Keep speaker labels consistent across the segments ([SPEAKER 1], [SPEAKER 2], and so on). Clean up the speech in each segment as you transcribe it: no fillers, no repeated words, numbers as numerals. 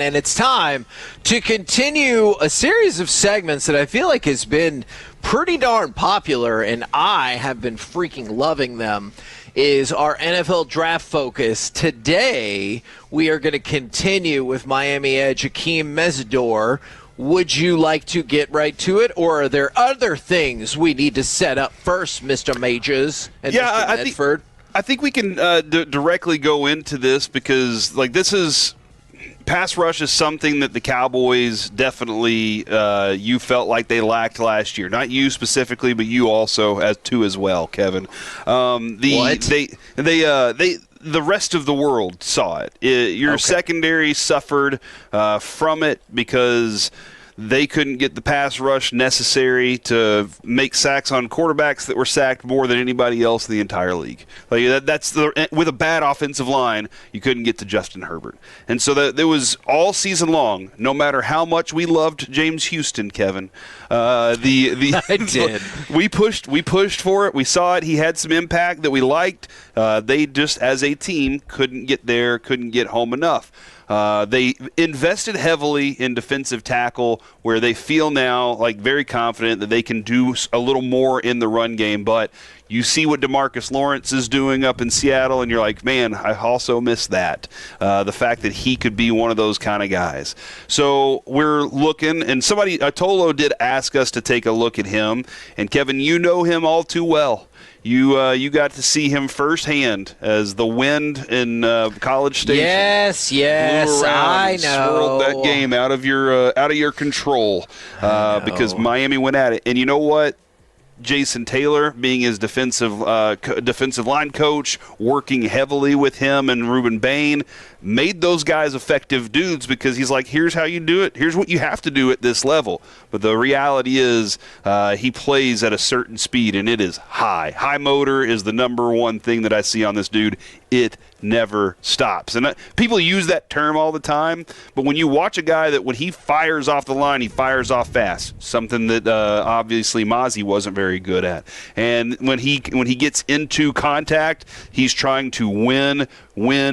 [SPEAKER 1] And it's time to continue a series of segments that I feel like has been pretty darn popular, and I have been freaking loving them, is our NFL draft focus. Today, we are going to continue with Miami Edge Akheem Mesidor. Would you like to get right to it, or are there other things we need to set up first, Mr. Majors and Mr. Medford?
[SPEAKER 2] I think we can directly go into this because, this is – pass rush is something that the Cowboys definitely you felt like they lacked last year. Not you specifically, but you also as well, Kevin. The rest of the world saw it. Your secondary suffered from it because they couldn't get the pass rush necessary to make sacks on quarterbacks that were sacked more than anybody else in the entire league. With a bad offensive line, you couldn't get to Justin Herbert. And so there was all season long, no matter how much we loved James Houston, Kevin. I
[SPEAKER 1] did.
[SPEAKER 2] We pushed for it. We saw it. He had some impact that we liked. They just, as a team, couldn't get there, couldn't get home enough. They invested heavily in defensive tackle, where they feel now very confident that they can do a little more in the run game. But you see what DeMarcus Lawrence is doing up in Seattle, and you're like, man, I also miss that. The fact that he could be one of those kind of guys. So we're looking, and Tolo did ask us to take a look at him. And Kevin, you know him all too well. You got to see him firsthand as the wind in College Station.
[SPEAKER 1] Yes,
[SPEAKER 2] I know.
[SPEAKER 1] Swirled
[SPEAKER 2] that game out of your control because Miami went at it. And you know what? Jason Taylor, being his defensive line coach, working heavily with him and Ruben Bain, made those guys effective dudes because he's like, here's how you do it. Here's what you have to do at this level. But the reality is he plays at a certain speed, and it is high. High motor is the number one thing that I see on this dude. It never stops. And people use that term all the time, but when you watch a guy that when he fires off the line, he fires off fast, something that obviously Mozzie wasn't very good at. And when he gets into contact, he's trying to win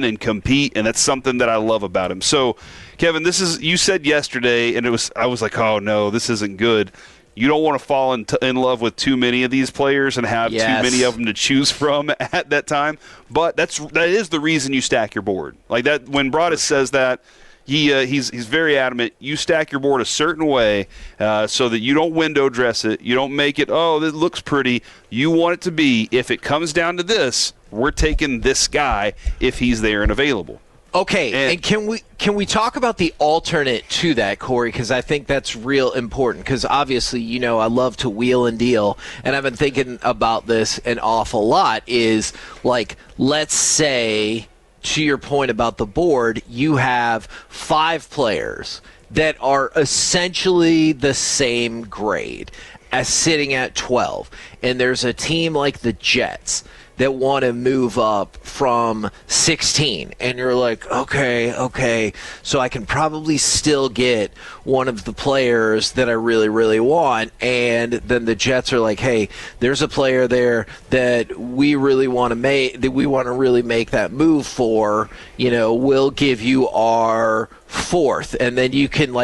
[SPEAKER 2] and compete, and that's something that I love about him. So, Kevin, you said yesterday, and I was like, oh no, this isn't good. You don't want to fall in love with too many of these players and have too many of them to choose from at that time. But that is the reason you stack your board. Like that, when Broadus says that, he's very adamant. You stack your board a certain way so that you don't window dress it. You don't make it, oh, this looks pretty. You want it to be, if it comes down to this, we're taking this guy if he's there and available.
[SPEAKER 1] Okay, and can we talk about the alternate to that, Corey? Because I think that's real important. Because obviously, I love to wheel and deal, and I've been thinking about this an awful lot. Is let's say, to your point about the board, you have 5 players that are essentially the same grade as sitting at 12, and there's a team like the Jets that want to move up from 16, and you're like, okay, so I can probably still get one of the players that I really, really want, and then the Jets are like, hey, there's a player there that we really want to make, that we want to really make that move for, we'll give you our 4th, and then you can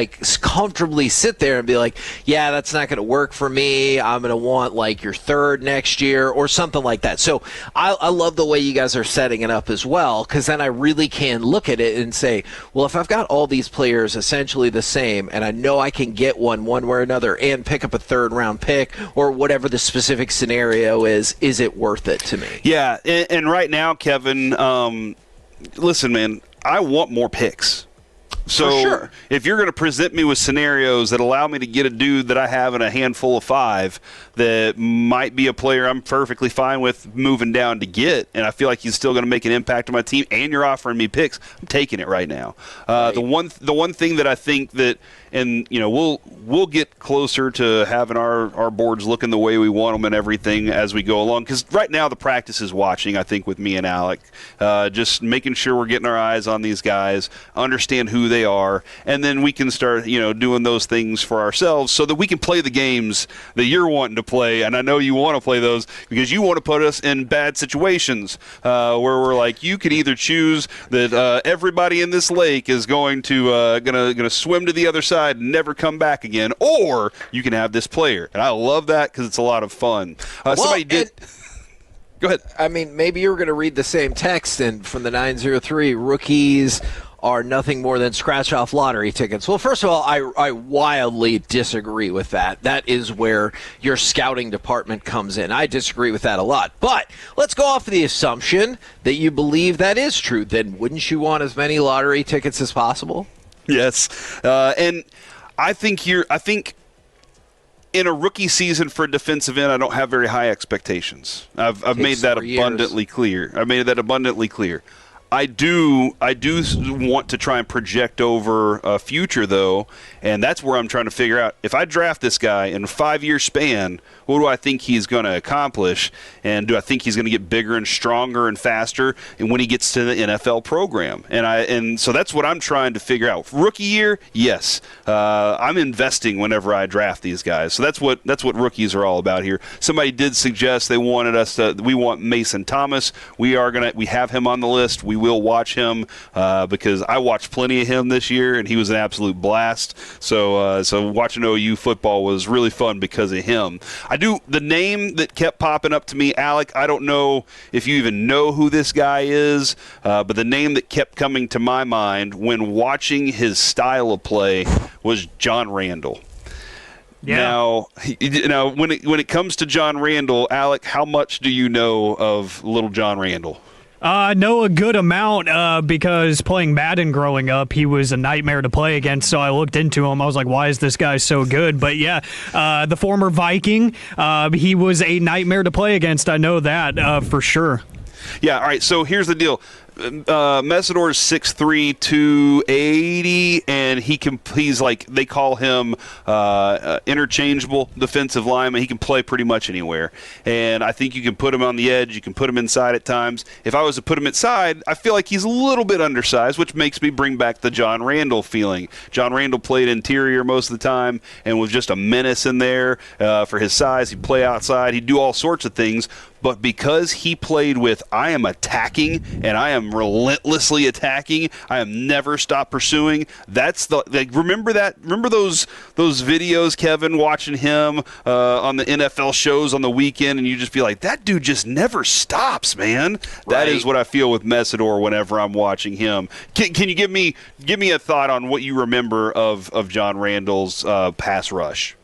[SPEAKER 1] comfortably sit there and be like, yeah, that's not going to work for me. I'm going to want your 3rd next year or something like that. So I love the way you guys are setting it up as well, because then I really can look at it and say, well, if I've got all these players essentially the same, and I know I can get one way or another and pick up a 3rd-round pick or whatever the specific scenario is it worth it to me? Yeah,
[SPEAKER 2] and right now, Kevin, listen, man, I want more picks. So
[SPEAKER 1] sure.
[SPEAKER 2] If you're going to present me with scenarios that allow me to get a dude that I have in a handful of 5 that might be a player I'm perfectly fine with moving down to get, and I feel like he's still going to make an impact on my team, and you're offering me picks, I'm taking it right now. Right. The one thing that I think that, and we'll get closer to having our boards looking the way we want them and everything as we go along, because right now the practice is watching, I think, with me and Alec, just making sure we're getting our eyes on these guys, understand who they are, and then we can start, doing those things for ourselves so that we can play the games that you're wanting to play. And I know you want to play those because you want to put us in bad situations where we're like, you could either choose that everybody in this lake is going to swim to the other side and never come back again, or you can have this player. And I love that because it's a lot of fun. Somebody did. Go ahead.
[SPEAKER 1] I mean, maybe you were going to read the same text and from the 903, rookies are nothing more than scratch-off lottery tickets. Well, first of all, I wildly disagree with that. That is where your scouting department comes in. I disagree with that a lot. But let's go off of the assumption that you believe that is true. Then wouldn't you want as many lottery tickets as possible?
[SPEAKER 2] Yes. And I think in a rookie season for a defensive end, I don't have very high expectations. I've made that abundantly clear. I do want to try and project over a future, though, and that's where I'm trying to figure out, if I draft this guy in a 5-year span, what do I think he's going to accomplish, and do I think he's going to get bigger and stronger and faster and when he gets to the NFL program? And so that's what I'm trying to figure out. Rookie year, yes, I'm investing whenever I draft these guys. So that's what rookies are all about here. Somebody did suggest we want Mason Thomas. We have him on the list. We will watch him because I watched plenty of him this year, and he was an absolute blast. So watching OU football was really fun because of him. The name that kept popping up to me, Alec, I don't know if you even know who this guy is, but the name that kept coming to my mind when watching his style of play was John Randall. Yeah. Now, when it comes to John Randall, Alec, how much do you know of little John Randall?
[SPEAKER 3] I know a good amount because playing Madden growing up, he was a nightmare to play against, so I looked into him. I was like, why is this guy so good? But yeah, the former Viking, he was a nightmare to play against. I know that for sure.
[SPEAKER 2] Yeah, all right, so here's the deal. Mesidor is 6'3", 280, and he's like, they call him interchangeable defensive lineman. He can play pretty much anywhere, and I think you can put him on the edge. You can put him inside at times. If I was to put him inside, I feel like he's a little bit undersized, which makes me bring back the John Randall feeling. John Randall played interior most of the time and was just a menace in there for his size. He'd play outside. He'd do all sorts of things. But because he played with, I am attacking and I am relentlessly attacking, I am never stop pursuing. That's remember those videos, Kevin, watching him on the NFL shows on the weekend, and you just feel like that dude just never stops, man. Right. That is what I feel with Mesidor whenever I'm watching him. Can you give me a thought on what you remember of John Randall's pass rush?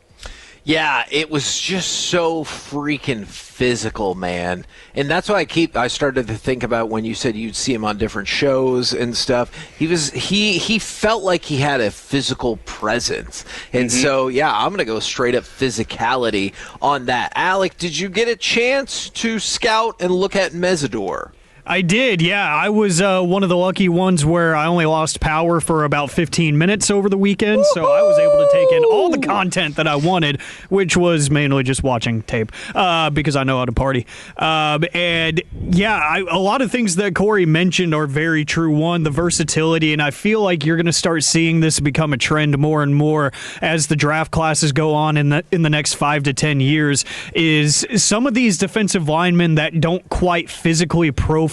[SPEAKER 1] Yeah, it was just so freaking physical, man. And that's why I started to think about when you said you'd see him on different shows and stuff. He felt like he had a physical presence. And so, yeah, I'm going to go straight up physicality on that. Alec, did you get a chance to scout and look at Mesidor?
[SPEAKER 3] I did, yeah. I was one of the lucky ones where I only lost power for about 15 minutes over the weekend, Woo-hoo! So I was able to take in all the content that I wanted, which was mainly just watching tape because I know how to party. And, yeah, a lot of things that Corey mentioned are very true. One, the versatility, and I feel like you're going to start seeing this become a trend more and more as the draft classes go on in the next 5 to 10 years, is some of these defensive linemen that don't quite physically profile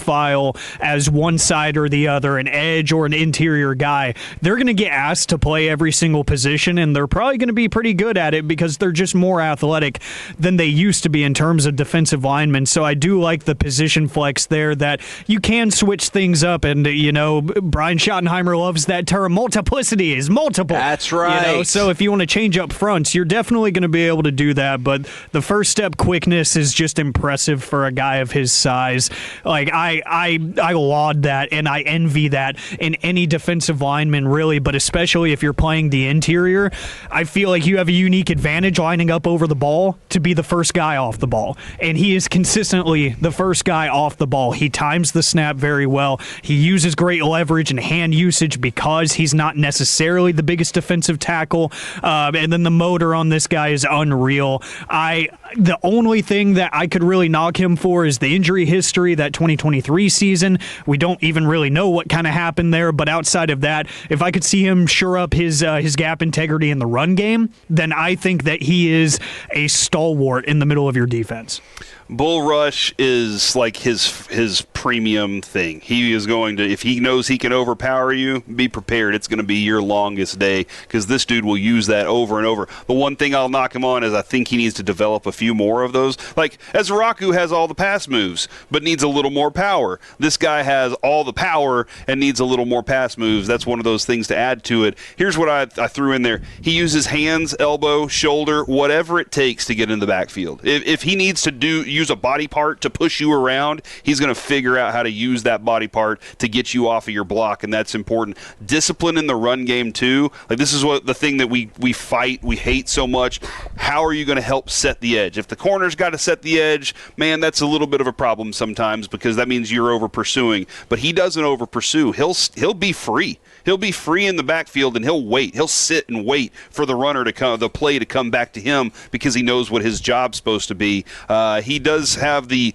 [SPEAKER 3] as one side or the other, an edge or an interior guy, they're going to get asked to play every single position, and they're probably going to be pretty good at it because they're just more athletic than they used to be in terms of defensive linemen. So I do like the position flex there, that you can switch things up, and Brian Schottenheimer loves that term, multiplicity is multiple.
[SPEAKER 1] That's right.
[SPEAKER 3] So if you want to change up fronts, you're definitely going to be able to do that, but the first step quickness is just impressive for a guy of his size. Like, I laud that, and I envy that in any defensive lineman, really, but especially if you're playing the interior. I feel like you have a unique advantage lining up over the ball to be the first guy off the ball, and he is consistently the first guy off the ball. He times the snap very well. He uses great leverage and hand usage because he's not necessarily the biggest defensive tackle, and then the motor on this guy is unreal. The only thing that I could really knock him for is the injury history. That 2020 2023 season. We don't even really know what kind of happened there, but outside of that, if I could see him shore up his gap integrity in the run game, then I think that he is a stalwart in the middle of your defense.
[SPEAKER 2] Bull rush is like his premium thing. He is going to, if he knows he can overpower you, be prepared. It's going to be your longest day because this dude will use that over and over. The one thing I'll knock him on is I think he needs to develop a few more of those. Like, Ezraku has all the pass moves, but needs a little more power. This guy has all the power and needs a little more pass moves. That's one of those things to add to it. Here's what I threw in there. He uses hands, elbow, shoulder, whatever it takes to get in the backfield. If he needs to use a body part to push you around, he's going to figure out how to use that body part to get you off of your block, and that's important. Discipline in the run game too. Like, this is what the thing that we hate so much. How are you going to help set the edge? If the corner's got to set the edge, man, that's a little bit of a problem sometimes because that means you're over pursuing. But he doesn't over pursue. He'll be free. He'll be free in the backfield, and he'll wait. He'll sit and wait for the runner to come, the play to come back to him because he knows what his job's supposed to be. He does have the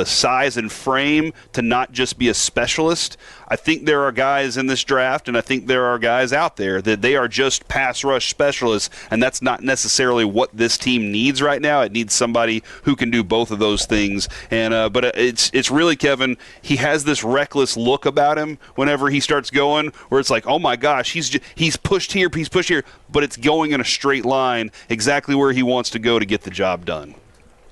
[SPEAKER 2] size and frame to not just be a specialist. I think there are guys in this draft, and I think there are guys out there that they are just pass rush specialists, and that's not necessarily what this team needs right now. It needs somebody who can do both of those things. And but it's really, Kevin, he has this reckless look about him whenever he starts going, where it's like, oh my gosh, he's pushed here, but it's going in a straight line exactly where he wants to go to get the job done.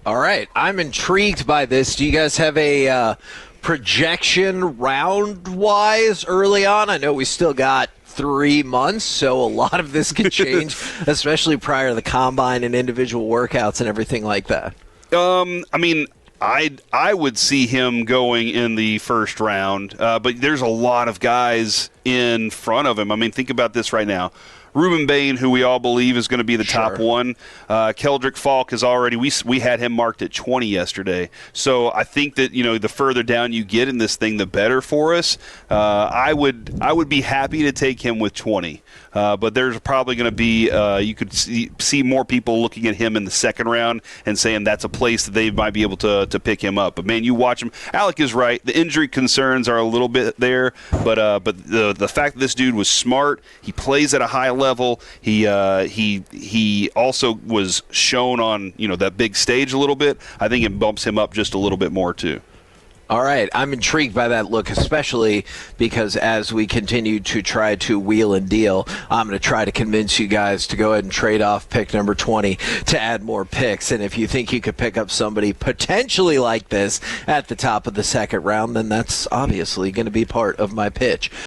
[SPEAKER 1] All right, I'm intrigued by this. Do you guys have a projection round-wise early on? I know we still got 3 months, so a lot of this could change, especially prior to the combine and individual workouts and everything like that.
[SPEAKER 2] I mean, I would see him going in the first round, but there's a lot of guys in front of him. I mean, think about this right now. Ruben Bain, who we all believe is going to be the top one. Keldrick Falk is already, we had him marked at 20 yesterday. So I think that, the further down you get in this thing, the better for us. I would be happy to take him with 20. But there's probably going to be, you could see more people looking at him in the second round and saying that's a place that they might be able to pick him up. But, man, you watch him. Alec is right. The injury concerns are a little bit there. But the fact that this dude was smart, he plays at a high level. He also was shown on, that big stage a little bit. I think it bumps him up just a little bit more, too.
[SPEAKER 1] All right, I'm intrigued by that look, especially because as we continue to try to wheel and deal, I'm going to try to convince you guys to go ahead and trade off pick number 20 to add more picks. And if you think you could pick up somebody potentially like this at the top of the second round, then that's obviously going to be part of my pitch.